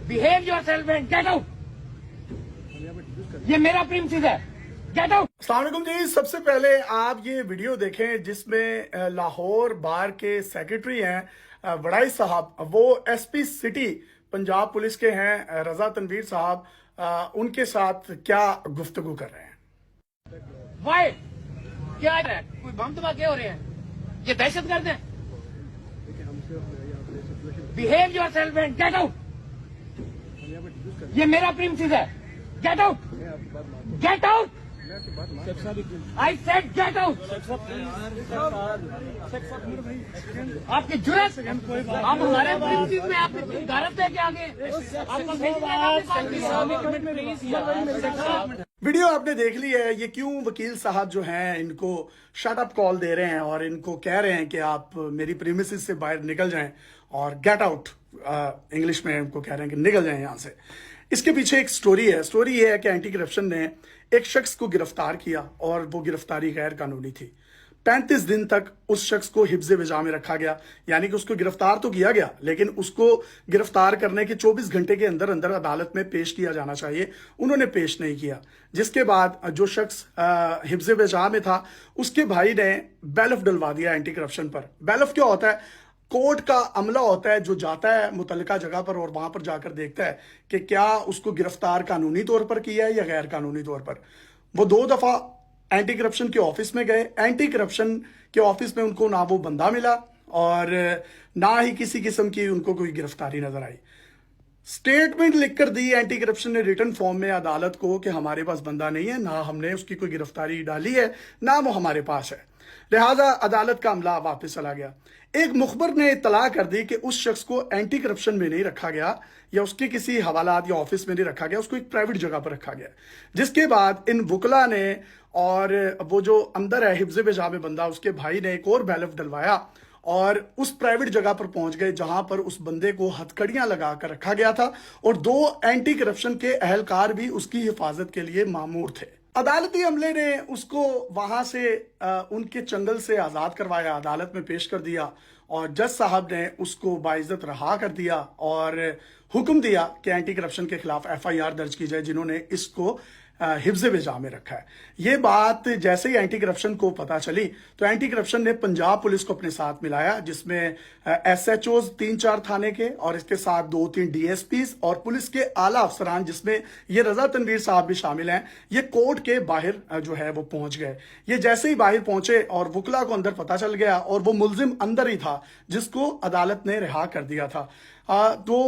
Behave yourself and get out. ये मेरा premises है, गेट आउट। अस्सलाम वालेकुम जी। सबसे पहले आप ये वीडियो देखें जिसमें लाहौर बार के सेक्रेटरी हैं वड़ाई साहब, वो एसपी सिटी पंजाब पुलिस के हैं रजा तनवीर साहब, उनके साथ क्या गुफ्तगू कर रहे हैं। वाई क्या है, कोई बम धमाके हो रहे हैं, ये दहशतगर्द हैं। Behave yourself and get out. ये मेरा प्रीमिसेस है, get out, get out. I said get out. आपकी जुर्रत, आप हमारे प्रीमिसेस में आप गारत लेके आगे वीडियो आपने देख ली है। ये क्यों वकील साहब जो हैं इनको शट अप कॉल दे रहे हैं और इनको कह रहे हैं कि आप मेरी प्रीमिसेस से बाहर निकल जाएं और गेट आउट, इंग्लिश में उनको कह रहे हैं कि निकल जाएं यहां से। इसके पीछे एक स्टोरी है। स्टोरी ये है कि एंटी करप्शन ने एक शख्स को गिरफ्तार किया और वो गिरफ्तारी गैर कानूनी थी। 35 दिन तक उस शख्स को हिफ्ज़े विजा में रखा गया, यानी कि उसको गिरफ्तार तो किया गया लेकिन उसको गिरफ्तार करने के 24 घंटे के अंदर अंदर अदालत में पेश किया जाना चाहिए, उन्होंने पेश नहीं किया। जिसके बाद जो शख्स हिफ्ज़े विजा में था उसके भाई ने बैलफ डलवा दिया एंटी करप्शन पर। बैलफ क्या होता है? कोर्ट का अमला होता है जो जाता है मुतल्लिका जगह पर और वहां पर जाकर देखता है कि क्या उसको गिरफ्तार कानूनी तौर पर किया है या गैर कानूनी तौर पर। वो 2 दफा एंटी करप्शन के ऑफिस में गए। एंटी करप्शन के ऑफिस में उनको ना वो बंदा मिला और ना ही किसी किस्म की उनको कोई गिरफ्तारी नजर आई। स्टेटमेंट लिखकर दी एंटी करप्शन ने रिटर्न फॉर्म में अदालत को कि हमारे पास बंदा नहीं है, ना हमने उसकी कोई गिरफ्तारी डाली है, ना वो हमारे पास है। लिहाजा अदालत का अमला वापस चला गया। एक मुखबर ने इत्तला कर दी कि उस शख्स को एंटी करप्शन में नहीं रखा गया या उसके किसी हवालात या ऑफिस में नहीं रखा गया, उसको एक प्राइवेट जगह पर रखा गया। जिसके बाद इन वकला ने और वो जो अंदर है हिफ्ज़े विजा में बंदा, उसके भाई ने एक और बैलफ डलवाया और उस प्राइवेट जगह पर पहुंच गए जहां पर उस बंदे को हथकड़ियां लगा कर रखा गया था और 2 एंटी करप्शन के अहलकार भी उसकी हिफाजत के लिए मामूर थे। अदालती अमले ने उसको वहां से उनके चंगल से आजाद करवाया, अदालत में पेश कर दिया और जज साहब ने उसको बाइज्जत रहा कर दिया और हुक्म दिया कि एंटी करप्शन के खिलाफ FIR दर्ज की जाए जिन्होंने इसको हिफ्ज़े विजा में रखा है। ये बात जैसे ही एंटी करप्शन को पता चली तो एंटी करप्शन ने पंजाब पुलिस को अपने साथ मिलाया, जिसमें SHOs 3-4 थाने के और इसके साथ 2-3 DSPs और पुलिस के आला अफसरान, जिसमें ये रजा तनवीर साहब भी शामिल हैं। ये कोर्ट के बाहर जो है वो पहुंच गए। ये जैसे ही बाहर पहुंचे और वकला को अंदर पता चल गया और वो मुलजिम अंदर ही था जिसको अदालत ने रिहा कर दिया था। तो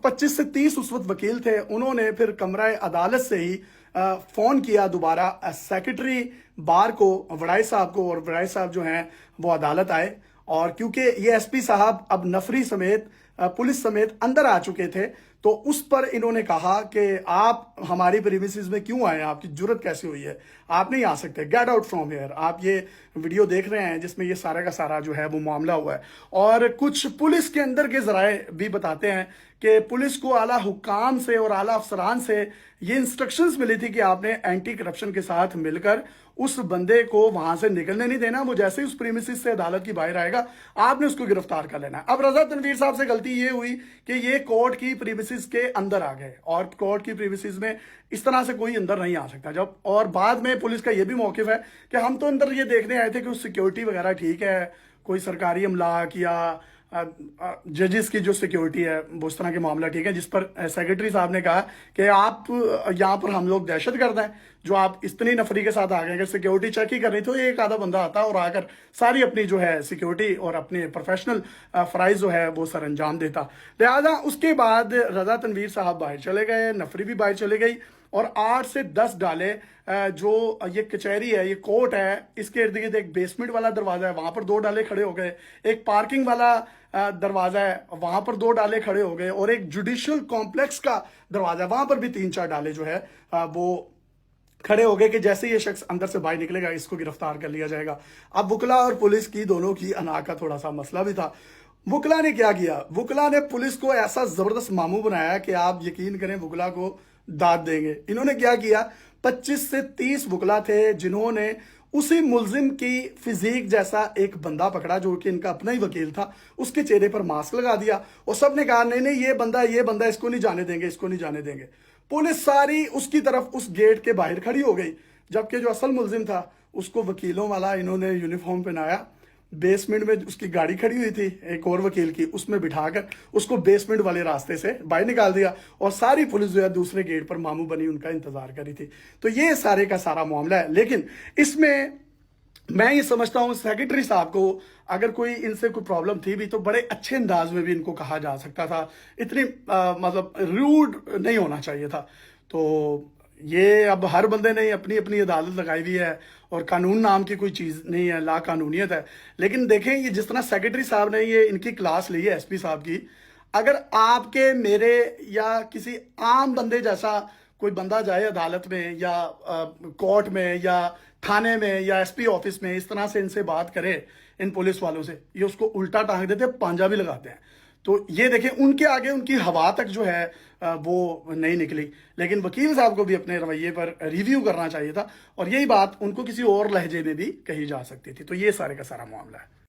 25 से 30 उस वक्त वकील थे, उन्होंने फिर कमरा अदालत से ही फोन किया दोबारा सेक्रेटरी बार को, वड़ाई साहब को, और वड़ाई साहब जो हैं वो अदालत आए। और क्योंकि ये SP साहब अब नफरी समेत पुलिस समेत अंदर आ चुके थे तो उस पर इन्होंने कहा कि आप हमारी प्रीमिसेस में क्यों आए, आपकी जुर्रत कैसे हुई है, आप नहीं आ सकते, गेट आउट फ्रॉम हियर। आप ये वीडियो देख रहे हैं जिसमें ये सारा का सारा जो है वो मामला हुआ है। और कुछ पुलिस के अंदर के जराए भी बताते हैं कि पुलिस को आला हुक्काम से और आला अफसरान से ये इंस्ट्रक्शंस मिली थी कि आपने एंटी करप्शन के साथ मिलकर उस बंदे को वहां से निकलने नहीं देना। वो जैसे ही उस प्रीमिसेस से अदालत की बाहर आएगा आपने उसको गिरफ्तार कर लेना है। अब रजा तनवीर साहब से गलती ये हुई कि ये कोर्ट की प्रीमिसेस के अंदर आ गए और कोर्ट की प्रीमिसेस में इस तरह से कोई अंदर नहीं आ सकता जब। और बाद में पुलिस का ये भी मौकिफ है कि हम तो अंदर ये देखने आए थे कि उस सिक्योरिटी वगैरह ठीक है, कोई सरकारी अमलाक या जजेस की जो सिक्योरिटी है वो उस तरह के मामला ठीक है। जिस पर सेक्रेटरी साहब ने कहा कि आप यहाँ पर हम लोग दहशतगर्द हैं जो आप इतनी नफरी के साथ आ गए। अगर सिक्योरिटी चेक ही कर रही तो एक आधा बंदा आता और आकर सारी अपनी जो है सिक्योरिटी और अपने प्रोफेशनल फराइज जो है वो सर अंजाम देता। लिहाजा उसके बाद रजा तनवीर साहब बाहर चले गए, नफरी भी बाहर चले गई और 8 से 10 डाले जो ये कचहरी है, ये कोर्ट है, इसके इर्द गिर्द एक बेसमेंट वाला दरवाजा है, वहां पर 2 डाले खड़े हो गए। एक पार्किंग वाला दरवाजा है, वहां पर 2 डाले खड़े हो गए और एक जुडिशियल कॉम्प्लेक्स का दरवाजा, वहां पर भी 3-4 डाले जो है वो खड़े हो गए कि जैसे ये शख्स अंदर से बाहर निकलेगा इसको गिरफ्तार कर लिया जाएगा। अब वकला और पुलिस की दोनों की अना का थोड़ा सा मसला भी था। वकला ने क्या किया? वकला ने पुलिस को ऐसा जबरदस्त मामू बनाया कि आप यकीन करें वकला को दाद देंगे। इन्होंने क्या किया? 25 से 30 वकला थे जिन्होंने उसी मुलजिम की फिजिक जैसा एक बंदा पकड़ा जो कि इनका अपना ही वकील था, उसके चेहरे पर मास्क लगा दिया और सबने कहा नहीं नहीं ये बंदा इसको नहीं जाने देंगे, इसको नहीं जाने देंगे। पुलिस सारी उसकी तरफ उस गेट के बाहर खड़ी हो गई, जबकि जो असल मुलजिम था उसको वकीलों वाला इन्होंने यूनिफॉर्म पहनाया, बेसमेंट में उसकी गाड़ी खड़ी हुई थी एक और वकील की, उसमें बिठाकर उसको बेसमेंट वाले रास्ते से बाहर निकाल दिया और सारी पुलिस जो है दूसरे गेट पर मामू बनी उनका इंतजार करी थी। तो ये सारे का सारा मामला है। लेकिन इसमें मैं ये समझता हूँ सेक्रेटरी साहब को अगर कोई इनसे कोई प्रॉब्लम थी भी तो बड़े अच्छे अंदाज में भी इनको कहा जा सकता था, इतनी मतलब रूड नहीं होना चाहिए था। तो ये अब हर बंदे ने अपनी अपनी अदालत लगाई हुई है और कानून नाम की कोई चीज़ नहीं है, ला कानूनियत है। लेकिन देखें ये जिस तरह सेक्रेटरी साहब ने ये इनकी क्लास ली है एसपी साहब की, अगर आपके मेरे या किसी आम बंदे जैसा कोई बंदा जाए अदालत में या कोर्ट में या थाने में या एसपी ऑफिस में इस तरह से इनसे बात करे इन पुलिस वालों से, ये उसको उल्टा टांग देते हैं, पांजा भी लगाते हैं। तो ये देखें उनके आगे उनकी हवा तक जो है वो नहीं निकली। लेकिन वकील साहब को भी अपने रवैये पर रिव्यू करना चाहिए था और यही बात उनको किसी और लहजे में भी कही जा सकती थी। तो ये सारे का सारा मामला है।